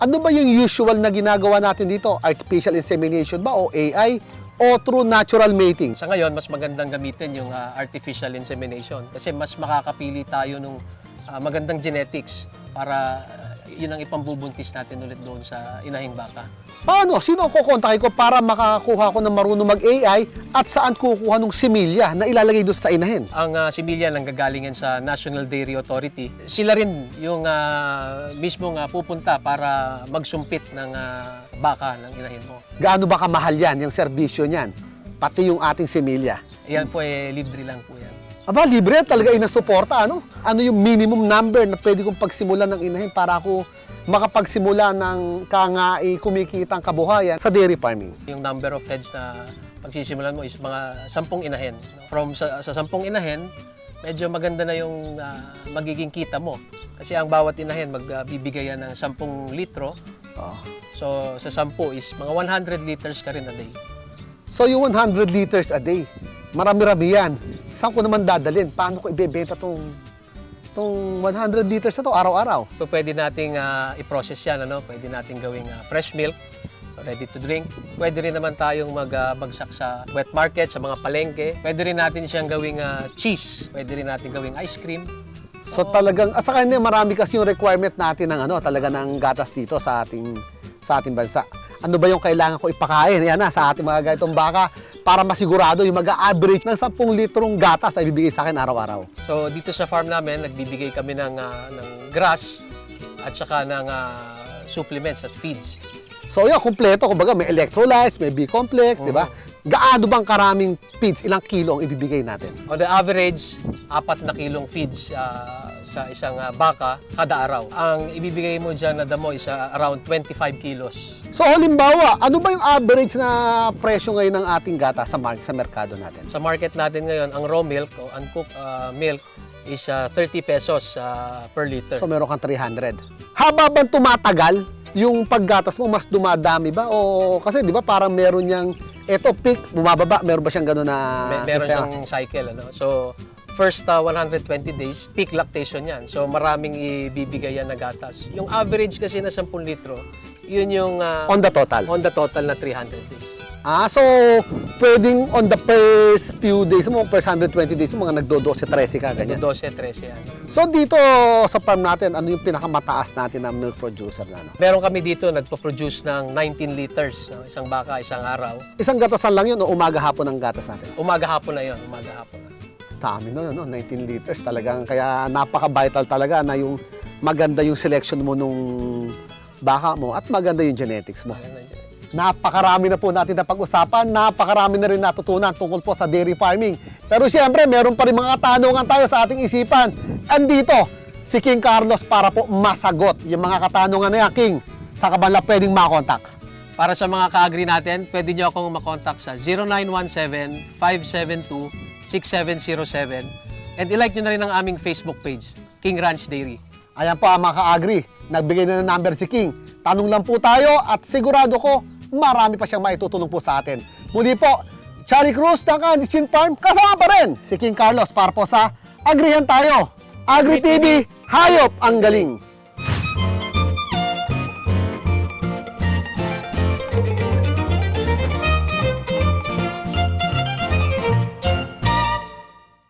Ano ba yung usual na ginagawa natin dito? Artificial insemination ba o AI o true natural mating? Sa ngayon, mas magandang gamitin yung artificial insemination kasi mas makakapili tayo ng magandang genetics para yun ang ipambubuntis natin ulit doon sa inahing baka. Paano? Sino ang kukontakin ko para makakuha ko ng marunong mag-AI at saan kukuha ng similya na ilalagay doon sa inahin? Ang similya lang gagalingan sa National Dairy Authority. Sila rin yung mismong pupunta para magsumpit ng baka ng inahin mo. Gaano ba kamahal yan, yung serbisyo niyan? Pati yung ating similya. Yan po libre lang po yan. Aba, libre talaga inasuporta, ano? Ano yung minimum number na pwede kong pagsimulan ng inahin para ako makapagsimula ng kumikitang kabuhayan sa dairy farming? Yung number of heads na pagsisimulan mo is mga 10 inahin. From sa 10 inahin, medyo maganda na yung magiging kita mo. Kasi ang bawat inahin magbibigay yan ng 10 litro. So sa 10 is mga 100 liters ka rin a day. So yung 100 liters a day, marami-rami yan. Saan ko naman dadalhin? Paano ko ibebenta tong 100 liters na to araw-araw? So, pwede nating i-process yan. Pwede nating gawing fresh milk, ready to drink. Pwede rin naman tayong magbagsak sa wet market, sa mga palengke. Pwede rin natin siyang gawing cheese. Pwede rin natin gawing ice cream. So talagang, at saka hindi, marami kasi yung requirement natin ng talaga ng gatas dito sa ating bansa. Ano ba yung kailangan ko ipakain? Yan sa ating mga ganitong baka para masigurado yung mag-average ng 10 litrong gatas ay bibigay sa akin araw-araw. So dito sa farm namin, nagbibigay kami ng grass at saka ng supplements at feeds. So yun, kumpleto. Kumbaga may electrolytes, may B-complex, di ba? Gaano bang karaming feeds? Ilang kilo ang ibibigay natin? On the average, 4 na kilong feeds sa isang baka kada araw. Ang ibibigay mo dyan na damo is around 25 kilos. So halimbawa, ano ba yung average na presyo ngayon ng ating gata sa merkado natin? Sa market natin ngayon, ang raw milk o uncooked milk is 30 pesos per liter. So meron kang 300. Haba bang tumatagal yung paggatas mo? Mas dumadami ba? O kasi di ba parang meron niyang, peak, bumababa, meron ba siyang gano'n na meron sistema? siyang cycle. So, first 120 days, peak lactation yan. So, maraming ibibigay yan na gatas. Yung average kasi na 10 litro, yun yung On the total? on the total na 300 days. So pwedeng on the first few days mo, first 120 days mo, mga nagdo-12-13 ka, ganyan. 12-13 yan. So dito sa farm natin, ano yung pinakamataas natin na milk producer na? Meron kami dito, nagpo-produce ng 19 liters, isang baka, isang araw. Isang gatasan lang yun o umaga-hapon ang gatas natin? Umaga-hapon na yun, umaga-hapon na. Dami nun, 19 liters talagang, kaya napaka-vital talaga na yung maganda yung selection mo nung baka mo at maganda yung genetics mo. Napakarami na po natin na pag-usapan, napakarami na rin natutunan tungkol po sa dairy farming. Pero siyempre, meron pa rin mga katanungan tayo sa ating isipan. Andito, si King Carlos para po masagot yung mga katanungan na yan. King, sa kabala pwedeng makontak? Para sa mga ka-agri natin, pwede nyo akong makontak sa 0917-572-6707 and ilike nyo na rin ang aming Facebook page, King Ranch Dairy. Ayan po ang mga ka-agri, nagbigay na ng number si King. Tanong lang po tayo at sigurado ko, marami pa siyang maitutulong po sa atin. Muli po, Chari Cruz ng Candichin Farm, kasama pa rin si King Carlos para po sa Agrihan Tayo. Agri TV, hayop ang galing!